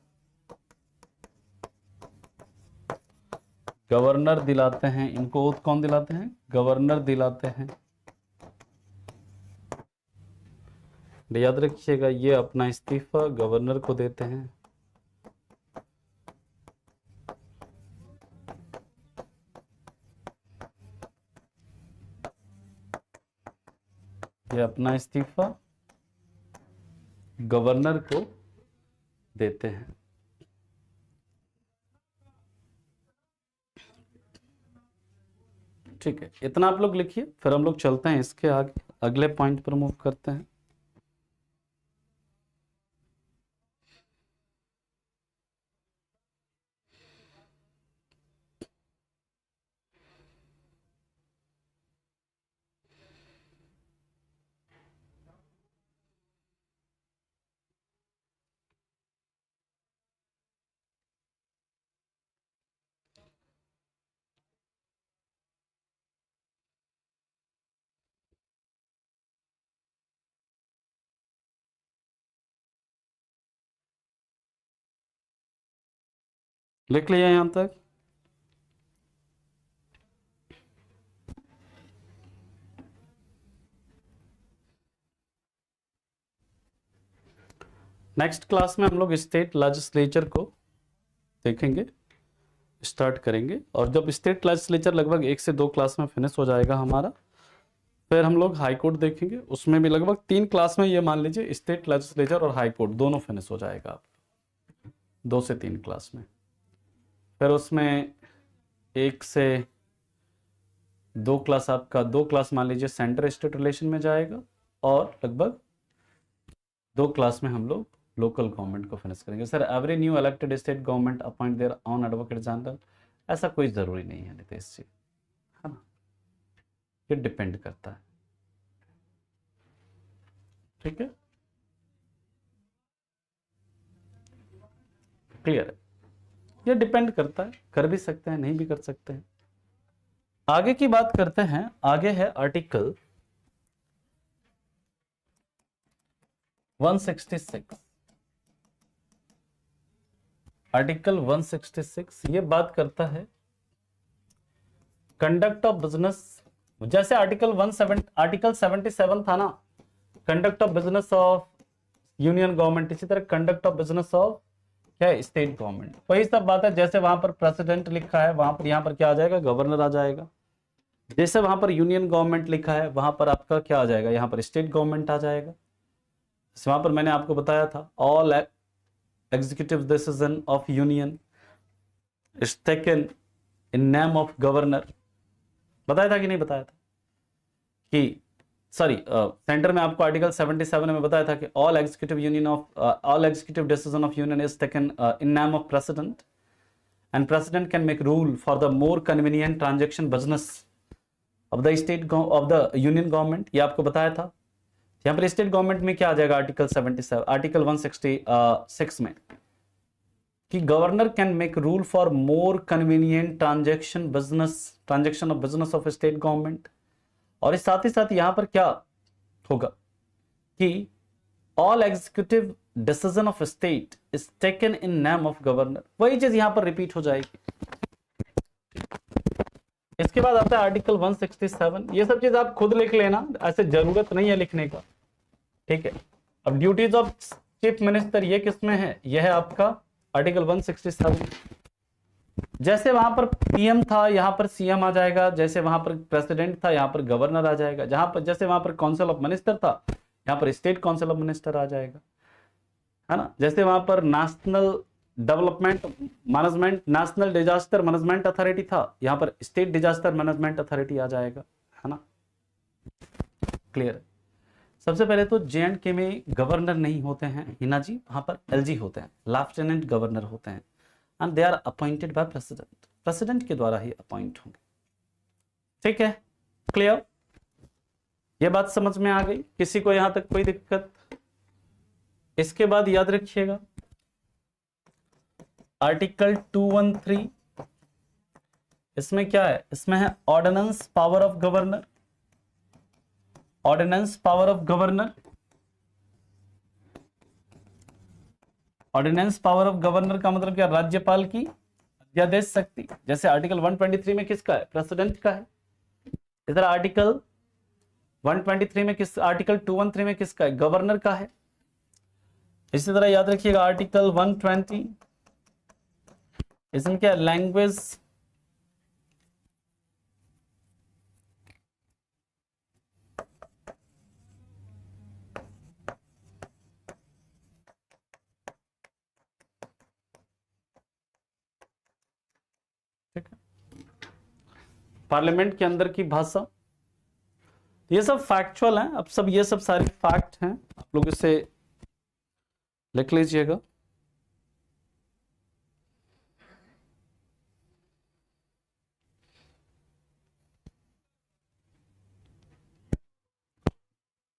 गवर्नर दिलाते हैं, इनको ओथ कौन दिलाते हैं? गवर्नर दिलाते हैं। याद रखिएगा, ये अपना इस्तीफा गवर्नर को देते हैं। ये अपना इस्तीफा गवर्नर को देते हैं। ठीक है, इतना आप लोग लिखिए, फिर हम लोग चलते हैं इसके आगे, अगले पॉइंट पर मूव करते हैं। लिख लिया यहां तक? नेक्स्ट क्लास में हम लोग स्टेट लेजिस्लेचर को देखेंगे, स्टार्ट करेंगे, और जब स्टेट लेजिस्लेचर लगभग 1 से 2 क्लास में फिनिश हो जाएगा हमारा, फिर हम लोग हाई कोर्ट देखेंगे। उसमें भी लगभग 3 क्लास में, ये मान लीजिए स्टेट लेजिस्लेचर और हाई कोर्ट दोनों फिनिश हो जाएगा आप 2 से 3 क्लास में। फिर उसमें 1 से 2 क्लास आपका, 2 क्लास मान लीजिए सेंटर स्टेट रिलेशन में जाएगा, और लगभग 2 क्लास में हम लोग लोकल गवर्नमेंट को फिनिश करेंगे। Sir every new elected state government appoint their own advocate general, ऐसा कोई ज़रूरी नहीं है नितेश जी, है ना, ये डिपेंड करता है। ठीक है, क्लियर है, ये डिपेंड करता है, कर भी सकते हैं नहीं भी कर सकते हैं। आगे की बात करते हैं, आगे है आर्टिकल 166। आर्टिकल 166 ये बात करता है कंडक्ट ऑफ बिजनेस। जैसे आर्टिकल 77 था ना, conduct of business of union government, इसी तरह कंडक्ट ऑफ बिजनेस ऑफ क्या है, स्टेट गवर्नमेंट। वही सब बात है, जैसे वहां पर प्रेसिडेंट लिखा है वहां पर, यहां पर क्या आ जाएगा, गवर्नर आ जाएगा। जैसे वहां पर यूनियन गवर्नमेंट लिखा है वहां पर आपका क्या आ जाएगा, यहां पर स्टेट गवर्नमेंट आ जाएगा। वहां पर मैंने आपको बताया था, all executive decision of union is taken in name of governor. बताया था कि नहीं बताया था कि, सॉरी, सेंटर में आपको आर्टिकल 77 में बताया था कि all executive decision of union is taken in name of president, and president can make rule for the more convenient transaction business of the state of the union government. ये आपको बताया था। यहां पर स्टेट गवर्नमेंट में क्या आ जाएगा, आर्टिकल 166 में, कि governor can make rule for more convenient transaction of business of state government. और इस साथ ही साथ यहां पर क्या होगा कि all executive decision of state is taken in name of governor. वही चीज यहां पर रिपीट हो जाएगी। इसके बाद आता है आर्टिकल 167। ये सब चीज आप खुद लिख लेना, ऐसे जरूरत नहीं है लिखने का। ठीक है, अब ड्यूटीज ऑफ चीफ मिनिस्टर ये किसमें है, यह है आपका आर्टिकल 167। जैसे वहां पर पीएम था यहां पर सीएम आ जाएगा, जैसे वहां पर प्रेसिडेंट था यहां पर गवर्नर आ जाएगा, जहां पर जैसे वहां पर काउंसिल ऑफ मिनिस्टर था यहां पर स्टेट काउंसिल ऑफ मिनिस्टर आ जाएगा, है ना। जैसे वहां पर national development management, national disaster management authority था, यहां पर स्टेट डिजास्टर मैनेजमेंट अथॉरिटी आ जाएगा, है ना। क्लियर है। सबसे पहले तो J&K में गवर्नर नहीं होते हैं हिना जी, वहां पर LG होते हैं, लेफ्टिनेंट गवर्नर होते हैं, and they are appointed by president. President के द्वारा ही अपॉइंट होंगे। ठीक है, क्लियर, ये बात समझ में आ गई, किसी को यहां तक कोई दिक्कत? इसके बाद याद रखिएगा आर्टिकल 213, इसमें क्या है, इसमें है ordinance power of governor. Ordinance power of governor, ordinance power of governor का मतलब क्या, राज्यपाल की अध्यादेश शक्ति। जैसे आर्टिकल 123 में किसका है, प्रेसिडेंट का है। इधर आर्टिकल 123 में किस, आर्टिकल 213 में किसका है, गवर्नर का है। इसी तरह याद रखिएगा आर्टिकल 120, इसमें क्या, लैंग्वेज ठीक है, पार्लियामेंट के अंदर की भाषा, ये सब फैक्चुअल है। अब सब ये सब सारे फैक्ट हैं, आप लोग इसे लिख लीजिएगा।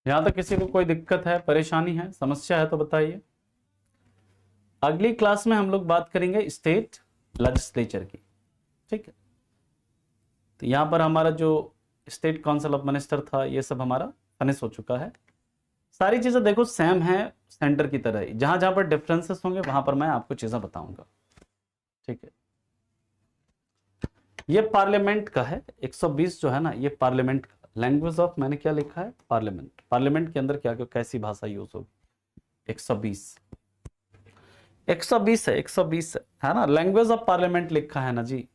यहां तक किसी को कोई दिक्कत है, परेशानी है, समस्या है तो बताइए। अगली क्लास में हम लोग बात करेंगे स्टेट लेजिस्लेचर की। ठीक है, तो यहां पर हमारा जो स्टेट काउंसिल ऑफ मिनिस्टर था ये सब हमारा फिनिश हो चुका है। सारी चीजें देखो सेम है, सेंटर की तरह ही। जहां जहां पर डिफरेंसेस होंगे वहां पर मैं आपको चीजें बताऊंगा। ठीक है, ये पार्लियामेंट का है 120 जो है ना, ये पार्लियामेंट का लैंग्वेज ऑफ, मैंने क्या लिखा है, पार्लियामेंट। पार्लियामेंट के अंदर क्या क्या कैसी भाषा यूज होगी, 120 120 है, 120 है ना, लैंग्वेज ऑफ पार्लियामेंट लिखा है ना जी।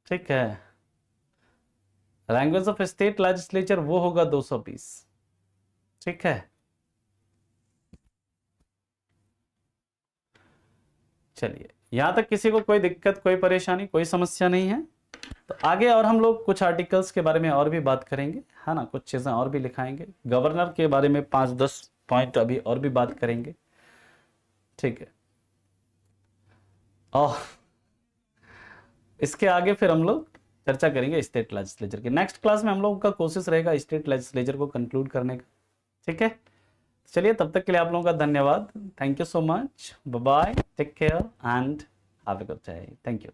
ठीक है, लैंग्वेज ऑफ स्टेट लेजिस्लेचर वो होगा 220। ठीक है, चलिए यहां तक किसी को कोई दिक्कत, कोई परेशानी, कोई समस्या नहीं है। तो आगे और हम लोग कुछ आर्टिकल्स के बारे में और भी बात करेंगे, है ना, कुछ चीजें और भी लिखाएंगे, गवर्नर के बारे में 5-10 पॉइंट अभी और भी बात करेंगे। ठीक है, और इसके आगे फिर हम लोग चर्चा करेंगे स्टेट लेजिस्लेचर की। नेक्स्ट क्लास में हम लोगों का कोशिश रहेगा स्टेट लेजिस्लेचर को कंक्लूड करने का। ठीक है, चलिए तब तक के लिए आप लोगों का धन्यवाद। Thank you so much, bye bye, take care and have a good day. Thank you.